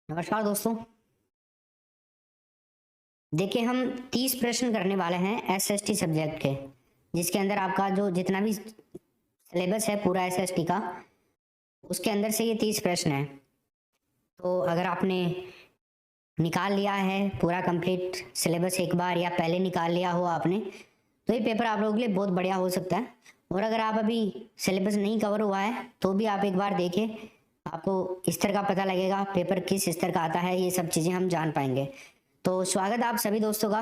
नमस्कार दोस्तों। देखिए, हम 30 प्रश्न करने वाले हैं एसएसटी सब्जेक्ट के, जिसके अंदर आपका जो जितना भी सिलेबस है पूरा एसएसटी का, उसके अंदर से ये 30 प्रश्न हैं। तो अगर आपने निकाल लिया है पूरा कंप्लीट सिलेबस एक बार, या पहले निकाल लिया हो आपने, तो ये पेपर आप लोगों के लिए बहुत बढ़िया हो सकता है। और अगर आप अभी सिलेबस नहीं कवर हुआ है तो भी आप एक बार देखें, आपको स्तर का पता लगेगा, पेपर किस स्तर का आता है, ये सब चीज़ें हम जान पाएंगे। तो स्वागत आप सभी दोस्तों का।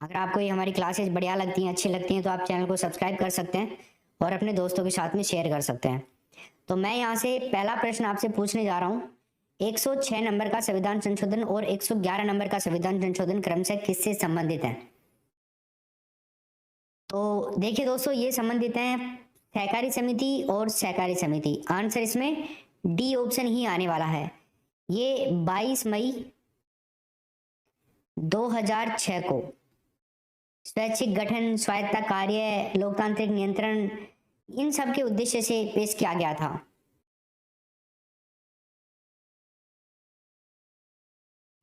अगर आपको ये हमारी क्लासेस बढ़िया लगती हैं, अच्छी लगती हैं, तो आप चैनल को सब्सक्राइब कर सकते हैं और अपने दोस्तों के साथ में शेयर कर सकते हैं। तो मैं यहाँ से पहला प्रश्न आपसे पूछने जा रहा हूँ। 106 नंबर का संविधान संशोधन और 111 नंबर का संविधान संशोधन क्रमशः किससे संबंधित है? तो देखिए दोस्तों, ये संबंधित हैं सहकारी समिति और सहकारी समिति। आंसर इसमें डी ऑप्शन ही आने वाला है। ये 22 मई 2006 को स्वैच्छिक गठन, स्वायत्ता कार्य, लोकतांत्रिक नियंत्रण, इन सब के उद्देश्य से पेश किया गया था।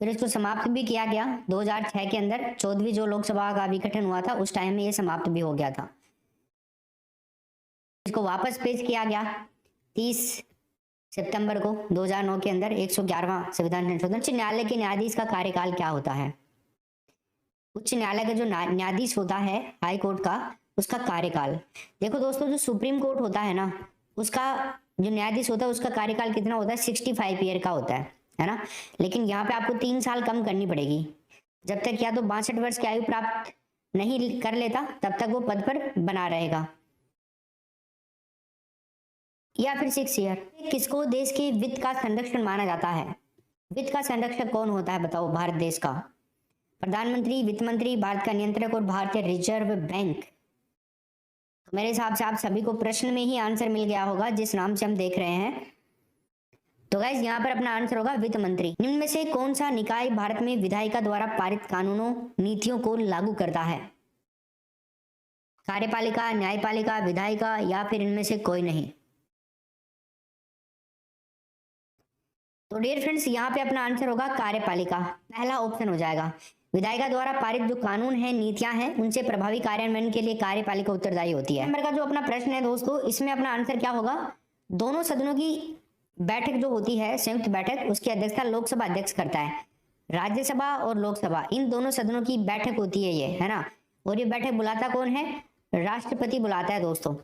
फिर इसको समाप्त भी किया गया 2006 के अंदर। 14वीं जो लोकसभा का विघटन हुआ था उस टाइम में ये समाप्त भी हो गया था। इसको वापस पेश किया गया 30 सितंबर को 2009 के अंदर 111वां संविधान संशोधन। उच्च न्यायालय के न्यायाधीश का कार्यकाल क्या होता है? उच्च न्यायालय का जो न्यायाधीश होता है हाई कोर्ट का, उसका कार्यकाल, देखो दोस्तों, जो सुप्रीम कोर्ट होता है ना, उसका जो न्यायाधीश होता है उसका कार्यकाल कितना होता है? 65 ईयर का होता है ना। लेकिन यहाँ पे आपको 3 साल कम करनी पड़ेगी। जब तक या तो 62 वर्ष की आयु प्राप्त नहीं कर लेता तब तक वो पद पर बना रहेगा, या फिर 6 ईयर। किसको देश के वित्त का संरक्षण माना जाता है? वित्त का संरक्षक कौन होता है बताओ भारत देश का? प्रधानमंत्री, वित्त मंत्री, भारत का नियंत्रक और भारतीय रिजर्व बैंक। तो मेरे हिसाब से आप सभी को प्रश्न में ही आंसर मिल गया होगा जिस नाम से हम देख रहे हैं। तो गाइस, यहाँ पर अपना आंसर होगा वित्त मंत्री। निम्न में से कौन सा निकाय भारत में विधायिका द्वारा पारित कानूनों, नीतियों को लागू करता है? कार्यपालिका, न्यायपालिका, विधायिका, या फिर इनमें से कोई नहीं? तो डियर फ्रेंड्स, यहाँ पे अपना आंसर होगा कार्यपालिका, पहला ऑप्शन हो जाएगा। विधायिका द्वारा पारित जो कानून है, नीतियां हैं, उनसे प्रभावी कार्यान्वयन के लिए कार्यपालिका उत्तरदायी होती है। नंबर का जो अपना प्रश्न है दोस्तों, इसमें अपना आंसर क्या होगा? दोनों सदनों की बैठक जो होती है, संयुक्त बैठक, उसकी अध्यक्षता लोकसभा अध्यक्ष करता है। राज्यसभा और लोकसभा, इन दोनों सदनों की बैठक होती है ये, है ना। और ये बैठक बुलाता कौन है? राष्ट्रपति बुलाता है दोस्तों।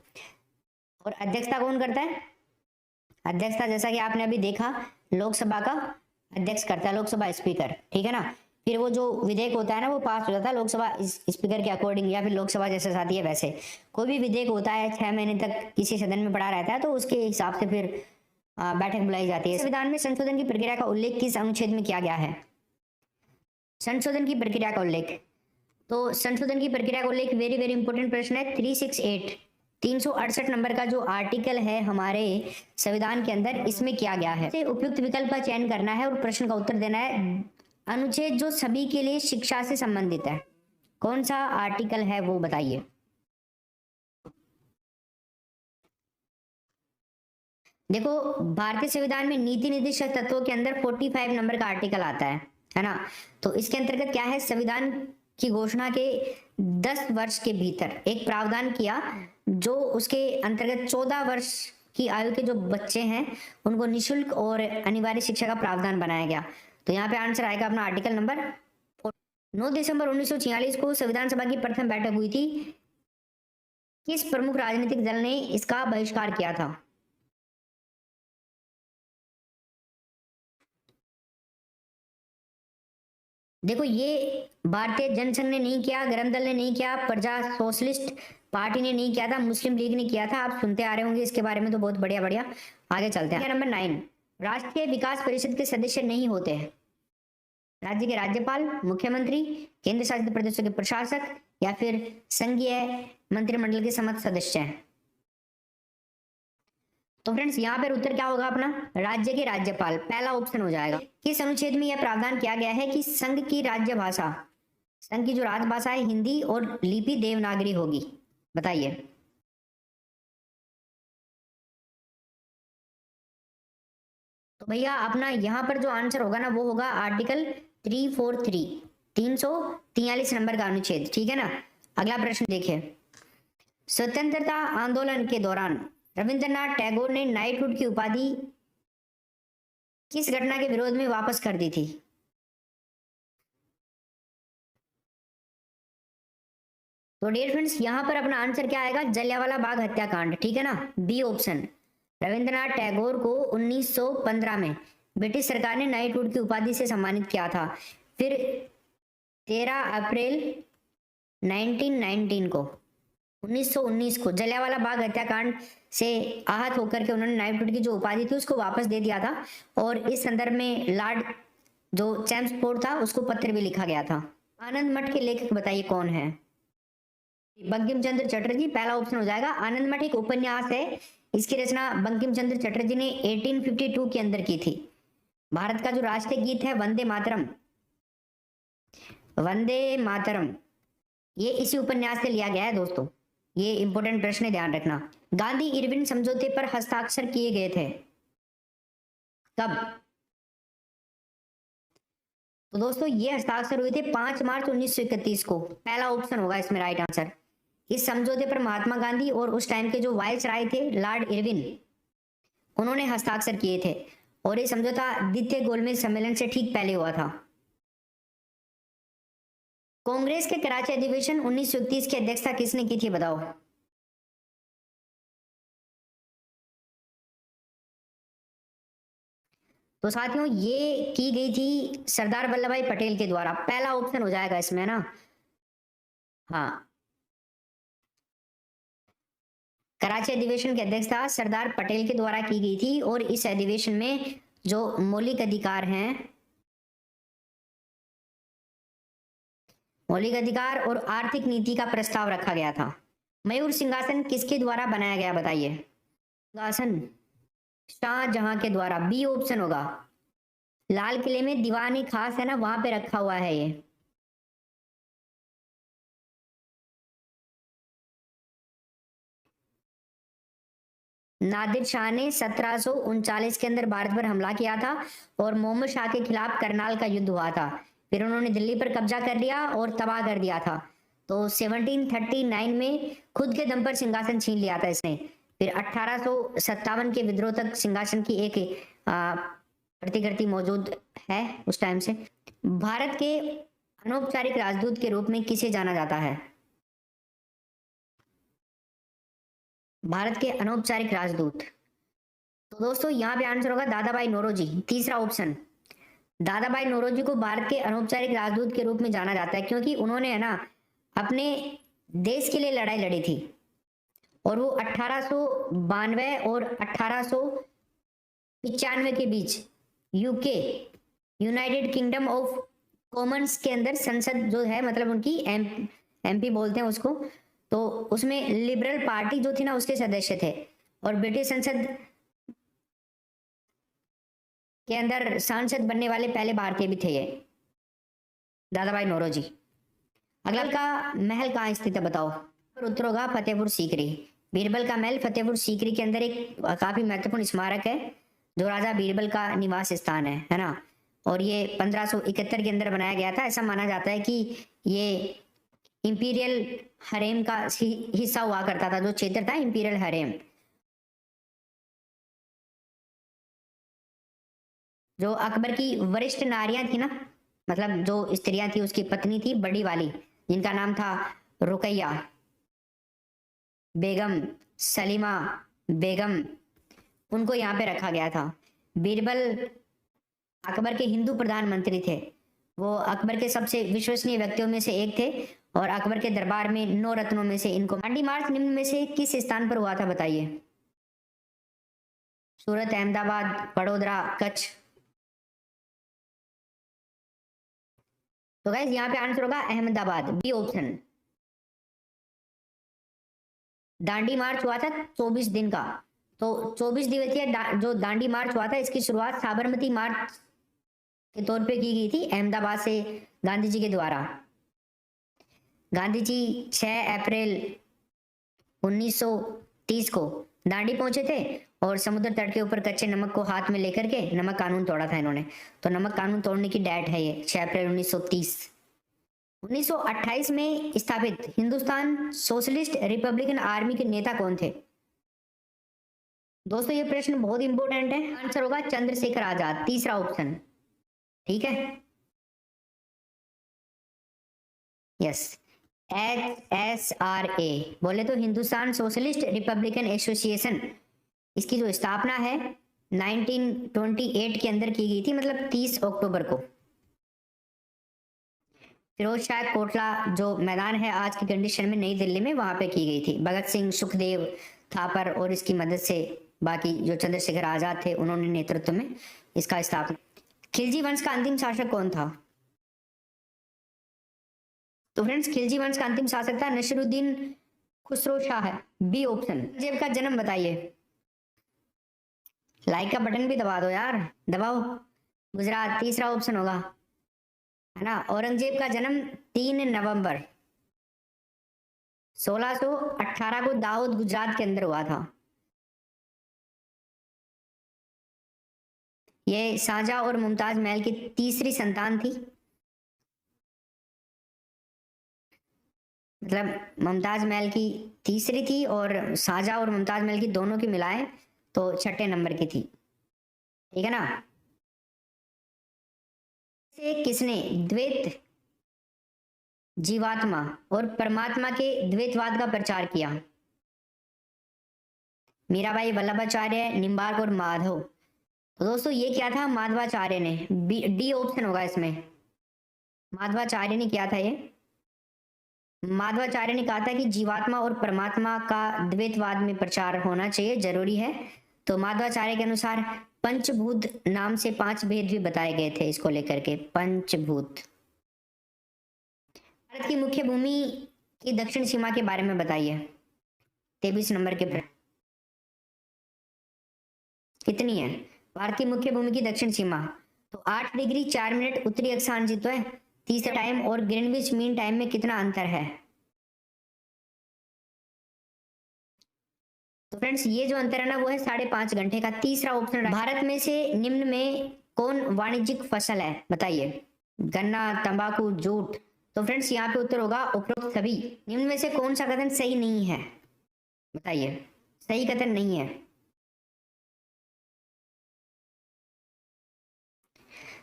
और अध्यक्षता कौन करता है? अध्यक्षता जैसा कि आपने अभी देखा, लोकसभा का अध्यक्ष करता है, लोकसभा स्पीकर, ठीक है ना। फिर वो जो विधेयक होता है ना, वो पास हो जाता है लोकसभा स्पीकर के अकॉर्डिंग, या फिर लोकसभा जैसे आती है वैसे। कोई भी विधेयक होता है 6 महीने तक किसी सदन में पड़ा रहता है, तो उसके हिसाब से फिर बैठक बुलाई जाती है। संविधान में संशोधन की प्रक्रिया का उल्लेख किस अनुच्छेद में किया गया है? संशोधन की प्रक्रिया का उल्लेख, तो संशोधन की प्रक्रिया का उल्लेख वेरी वेरी इंपॉर्टेंट प्रश्न है। 368 368 नंबर का जो आर्टिकल है हमारे संविधान के अंदर, इसमें किया गया है। से उपयुक्त विकल्प का चयन करना है और प्रश्न का उत्तर देना है। अनुच्छेद जो सभी के लिए शिक्षा से संबंधित है, कौन सा आर्टिकल है वो बताइए। देखो, भारतीय संविधान में नीति निर्देशक तत्वों के अंदर 45 नंबर का आर्टिकल आता है ना। तो इसके अंतर्गत क्या है? संविधान की घोषणा के 10 वर्ष के भीतर एक प्रावधान किया, जो उसके अंतर्गत 14 वर्ष की आयु के जो बच्चे हैं उनको निशुल्क और अनिवार्य शिक्षा का प्रावधान बनाया गया। तो यहाँ पे आंसर आएगा अपना आर्टिकल नंबर 9 दिसंबर 1946 को संविधान सभा की प्रथम बैठक हुई थी। किस प्रमुख राजनीतिक दल ने इसका बहिष्कार किया था? देखो, ये भारतीय जनसंघ ने नहीं किया, गरम दल ने नहीं किया, प्रजा सोशलिस्ट पार्टी ने नहीं किया था, मुस्लिम लीग ने किया था। आप सुनते आ रहे होंगे इसके बारे में, तो बहुत बढ़िया बढ़िया। आगे चलते हैं। नंबर 9, राष्ट्रीय विकास परिषद के सदस्य नहीं होते हैं? राज्य के राज्यपाल, मुख्यमंत्री, केंद्र शासित प्रदेशों के प्रशासक, या फिर संघीय मंत्रिमंडल के समस्त सदस्य हैं? तो फ्रेंड्स, यहाँ पर उत्तर क्या होगा अपना? राज्य के राज्यपाल, पहला ऑप्शन हो जाएगा। किस अनुच्छेद में यह प्रावधान किया गया है कि संघ की राज्य भाषा, संघ की जो राजभाषा है, हिंदी और लिपि देवनागरी होगी? बताइए। तो भैया अपना यहाँ पर जो आंसर होगा ना वो होगा आर्टिकल 343, 343 नंबर का अनुच्छेद, ठीक है ना। अगला प्रश्न देखिए, स्वतंत्रता आंदोलन के दौरान रविंद्रनाथ टैगोर ने नाइटहुड की उपाधि किस घटना के विरोध में वापस कर दी थी? तो डियर फ्रेंड्स यहाँ पर अपना आंसर क्या आएगा, जलियांवाला बाग हत्याकांड, ठीक है ना, बी ऑप्शन। रविंद्रनाथ टैगोर को 1915 में ब्रिटिश सरकार ने नाइटहुड की उपाधि से सम्मानित किया था। फिर 13 अप्रैल 1919 को जलियांवाला बाग हत्याकांड से आहत होकर के उन्होंने नाइटहुड की जो उपाधि थी उसको वापस दे दिया था। और इस संदर्भ में लॉर्ड जो चैम्सफोर्ड था उसको पत्र भी लिखा गया था। आनंद मठ के लेखक बताइए कौन है? बंकिम चंद्र चटर्जी, पहला ऑप्शन हो जाएगा। आनंद मठ एक उपन्यास है, इसकी रचना बंकिम चंद्र चटर्जी ने 1852 के अंदर की थी। भारत का जो राष्ट्रीय गीत है वंदे मातरम, वंदे मातरम, ये इसी उपन्यास से लिया गया है दोस्तों। ये इंपॉर्टेंट प्रश्न है, ध्यान रखना। गांधी इरविन समझौते पर हस्ताक्षर किए गए थे कब? तो दोस्तों ये हस्ताक्षर हुए थे 5 मार्च 1931 को, पहला ऑप्शन होगा इसमें राइट आंसर। इस समझौते पर महात्मा गांधी और उस टाइम के जो वायसराय थे लॉर्ड इरविन, उन्होंने हस्ताक्षर किए थे। और ये समझौता द्वितीय गोलमेज सम्मेलन से ठीक पहले हुआ था। कांग्रेस के कराची अधिवेशन 1931 की अध्यक्षता किसने की थी बताओ? तो साथियों ये की गई थी सरदार वल्लभ भाई पटेल के द्वारा, पहला ऑप्शन हो जाएगा इसमें ना। हाँ, कराची अधिवेशन की अध्यक्षता सरदार पटेल के द्वारा की गई थी। और इस अधिवेशन में जो मौलिक अधिकार हैं, मौलिक अधिकार और आर्थिक नीति का प्रस्ताव रखा गया था। मयूर सिंहासन किसके द्वारा बनाया गया बताइए? सिंहासन शाहजहां के द्वारा, बी ऑप्शन होगा। लाल किले में दीवान खास है ना, वहां पे रखा हुआ है ये। नादिर शाह ने 1739 के अंदर भारत पर हमला किया था और मोहम्मद शाह के खिलाफ करनाल का युद्ध हुआ था। फिर उन्होंने दिल्ली पर कब्जा कर लिया और तबाह कर दिया था। तो 1739 में खुद के दम पर सिंहासन छीन लिया था इसने। फिर 1857 के विद्रोह तक सिंहासन की एक प्रतिकृति मौजूद है उस टाइम से। भारत के अनौपचारिक राजदूत के रूप में किसे जाना जाता है? भारत के अनौपचारिक राजदूत, तो दोस्तों यहाँ पे आंसर होगा दादा भाई नौरोजी, तीसरा ऑप्शन। दादा भाई नौरोजी को भारत के अनौपचारिक राजदूत के रूप में जाना जाता है क्योंकि उन्होंने है ना अपने देश के लिए लड़ाई लड़ी थी। और वो 1892 और 1895 के बीच UK, United Kingdom of Commons के अंदर संसद जो है, मतलब उनकी एमपी बोलते हैं उसको, तो उसमें लिबरल पार्टी जो थी ना उसके सदस्य थे। और ब्रिटिश संसद के अंदर सांसद बनने वाले पहले भारतीय भी थे ये, दादा भाई नौरोजी। अगला का महल कहाँ स्थित है बताओ? उत्तर होगा फतेहपुर सीकरी। बीरबल का महल फतेहपुर सीकरी के अंदर एक काफी महत्वपूर्ण स्मारक है जो राजा बीरबल का निवास स्थान है ना। और ये 1571 के अंदर बनाया गया था। ऐसा माना जाता है कि ये इंपीरियल हरेम का हिस्सा हुआ करता था, जो क्षेत्र था इंपीरियल हरेम। जो अकबर की वरिष्ठ नारियां थी ना, मतलब जो स्त्रियां थी, उसकी पत्नी थी बड़ी वाली, जिनका नाम था रुकैया बेगम, सलीमा बेगम, उनको यहाँ पे रखा गया था। बीरबल अकबर के हिंदू प्रधानमंत्री थे। वो अकबर के सबसे विश्वसनीय व्यक्तियों में से एक थे और अकबर के दरबार में 9 रत्नों में से इनको। दांडी मार्च निम्न में से किस स्थान पर हुआ था बताइए? सूरत, अहमदाबाद, वडोदरा, कच्छ। तो गाइस यहाँ पे आंसर होगा अहमदाबाद, बी ऑप्शन। दांडी मार्च हुआ था 24 दिन का। तो 24 दिवसीय जो दांडी मार्च हुआ था, इसकी शुरुआत साबरमती मार्च के तौर पे की गई थी अहमदाबाद से गांधी जी के द्वारा। गांधी जी 6 अप्रैल 1930 को दांडी पहुंचे थे और समुद्र तट के ऊपर कच्चे नमक को हाथ में लेकर के नमक कानून तोड़ा था इन्होंने। तो नमक कानून तोड़ने की डेट है ये 6 अप्रैल 1930। 1928 में स्थापित हिंदुस्तान सोशलिस्ट रिपब्लिकन आर्मी के नेता कौन थे? दोस्तों ये प्रश्न बहुत इंपॉर्टेंट है। आंसर होगा चंद्रशेखर आजाद, तीसरा ऑप्शन। ठीक है, यस। HSRA बोले तो हिंदुस्तान सोशलिस्ट रिपब्लिकन एसोसिएशन, इसकी जो स्थापना है 1928 के अंदर की गई थी, मतलब 30 अक्टूबर को। फिरोज शाह कोटला जो मैदान है आज की कंडीशन में नई दिल्ली में, वहां पे की गई थी। भगत सिंह, सुखदेव, थापर और इसकी मदद से बाकी जो चंद्रशेखर आजाद थे उन्होंने नेतृत्व में इसका स्थापना। खिलजी वंश का अंतिम शासक कौन था? तो फ्रेंड्स खिलजी वंश का अंतिम शासक था नसीरुद्दीन खुसरो शाह है, बी ऑप्शन। औरंगजेब का जन्म बताइए। लाइक का बटन भी दबा दो यार, दबाओ। गुजरात, तीसरा ऑप्शन होगा, है ना। औरंगजेब का जन्म 3 नवंबर 1618 को दाऊद गुजरात के अंदर हुआ था। ये शाहजहां और मुमताज महल की तीसरी संतान थी। मतलब मुमताज महल की तीसरी थी और शाहजहां और मुमताज महल की दोनों की मिलाए तो 6 नंबर की थी। ठीक है ना। से किसने द्वैत जीवात्मा और परमात्मा के द्वैतवाद का प्रचार किया? मीराबाई, वल्लभाचार्य, निम्बार्क और माधव। तो दोस्तों ये क्या था? माधवाचार्य ने, डी ऑप्शन होगा इसमें। माधवाचार्य ने किया था ये। माधवाचार्य ने कहा था कि जीवात्मा और परमात्मा का द्वैतवाद में प्रचार होना चाहिए, जरूरी है। तो माधवाचार्य के अनुसार पंचभूत नाम से 5 भेद भी बताए गए थे इसको लेकर के, पंचभूत। भारत की मुख्य भूमि की दक्षिण सीमा के बारे में बताइए। 23 नंबर के प्रश्न। कितनी है भारत की मुख्य भूमि की दक्षिण सीमा? तो 8 डिग्री 4 मिनट उत्तरी अक्षांश तो है। तीसरा टाइम और ग्रीनविच मीन टाइम में कितना अंतर है? तो फ्रेंड्स ये जो अंतर है ना वो है 5.5 घंटे का। तीसरा ऑप्शन, भारत में से निम्न में कौन वाणिज्यिक फसल है? बताइए। गन्ना, तंबाकू, जूट। तो फ्रेंड्स यहाँ पे उत्तर होगा उपरोक्त सभी। निम्न में से कौन सा कथन सही नहीं है? बताइए, सही कथन नहीं है।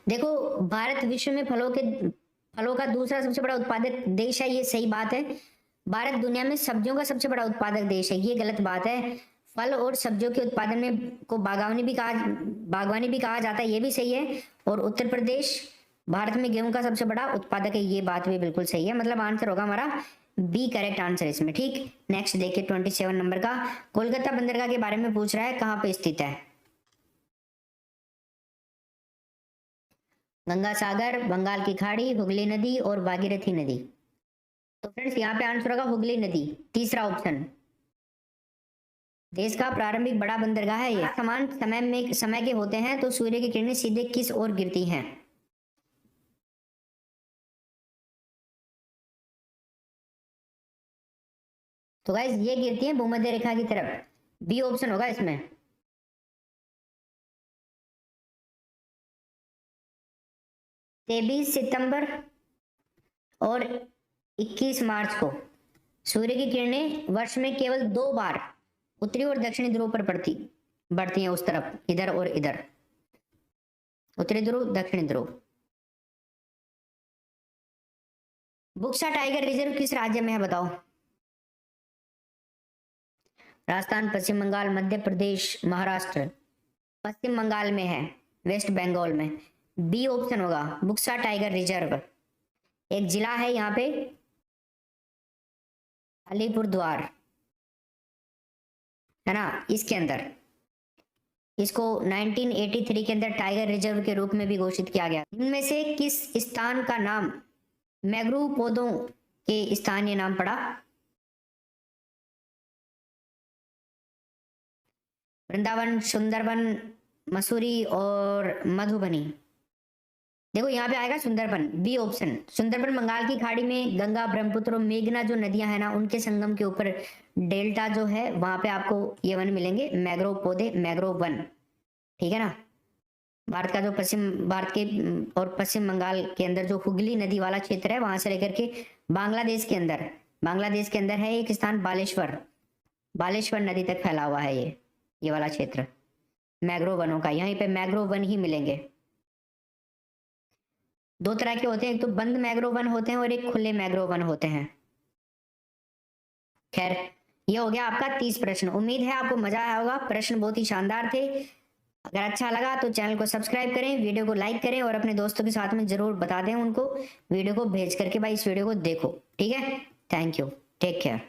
देखो भारत विश्व में फलों का दूसरा सबसे बड़ा उत्पादक देश है, ये सही बात है। भारत दुनिया में सब्जियों का सबसे बड़ा उत्पादक देश है, ये गलत बात है। फल और सब्जियों के उत्पादन में को बागवानी भी कहा जाता है, ये भी सही है। और उत्तर प्रदेश भारत में गेहूं का सबसे बड़ा उत्पादक है, ये बात भी बिल्कुल सही है। मतलब आंसर होगा हमारा बी करेक्ट आंसर इसमें। ठीक, नेक्स्ट देखिए 27 नंबर का। कोलकाता बंदरगाह के बारे में पूछ रहा है, कहाँ पे स्थित है? गंगा सागर, बंगाल की खाड़ी, हुगली नदी और भागीरथी नदी। तो फ्रेंड्स यहाँ पे आंसर होगा हुगली नदी, तीसरा ऑप्शन। देश का प्रारंभिक बड़ा बंदरगाह है ये। समान समय के होते हैं तो सूर्य की किरणें सीधे किस ओर गिरती हैं? तो गाइस ये गिरती हैं भूमध्य रेखा की तरफ, बी ऑप्शन होगा इसमें। तेईस सितंबर और 21 मार्च को सूर्य की किरणें वर्ष में केवल 2 बार उत्तरी और दक्षिणी ध्रुव पर बढ़ती हैं, उस तरफ, इधर और इधर, उत्तरी ध्रुव दक्षिणी ध्रुव। बुक्सा टाइगर रिजर्व किस राज्य में है बताओ? राजस्थान, पश्चिम बंगाल, मध्य प्रदेश, महाराष्ट्र। पश्चिम बंगाल में है, वेस्ट बंगाल में। बी ऑप्शन होगा बुक्सा टाइगर रिजर्व। एक जिला है यहाँ पे, अलीपुरद्वार, है ना, इसके अंदर। इसको 1983 के अंदर टाइगर रिजर्व के रूप में भी घोषित किया गया। इनमें से किस स्थान का नाम मैंग्रोव पौधों के स्थानीय नाम पड़ा? वृंदावन, सुंदरबन, मसूरी और मधुबनी। देखो यहाँ पे आएगा सुंदरबन, बी ऑप्शन। सुंदरबन बंगाल की खाड़ी में गंगा, ब्रह्मपुत्र और मेघना जो नदियां हैं ना उनके संगम के ऊपर डेल्टा जो है वहां पे आपको ये वन मिलेंगे, मैग्रोव पौधे, मैग्रोव वन, ठीक है ना। भारत का जो भारत के और पश्चिम बंगाल के अंदर जो हुगली नदी वाला क्षेत्र है, वहां से लेकर के बांग्लादेश के अंदर है एक स्थान बालेश्वर नदी तक फैला हुआ है ये वाला क्षेत्र मैग्रोव वनों का। यहीं पे मैग्रोव वन ही मिलेंगे। दो तरह के होते हैं, एक तो बंद मैग्रोव वन होते हैं और एक खुले मैग्रोव वन होते हैं। खैर, ये हो गया आपका 30 प्रश्न। उम्मीद है आपको मजा आया होगा, प्रश्न बहुत ही शानदार थे। अगर अच्छा लगा तो चैनल को सब्सक्राइब करें, वीडियो को लाइक करें और अपने दोस्तों के साथ में जरूर बता दें उनको, वीडियो को भेज करके भाई इस वीडियो को देखो, ठीक है। Thank you, take care.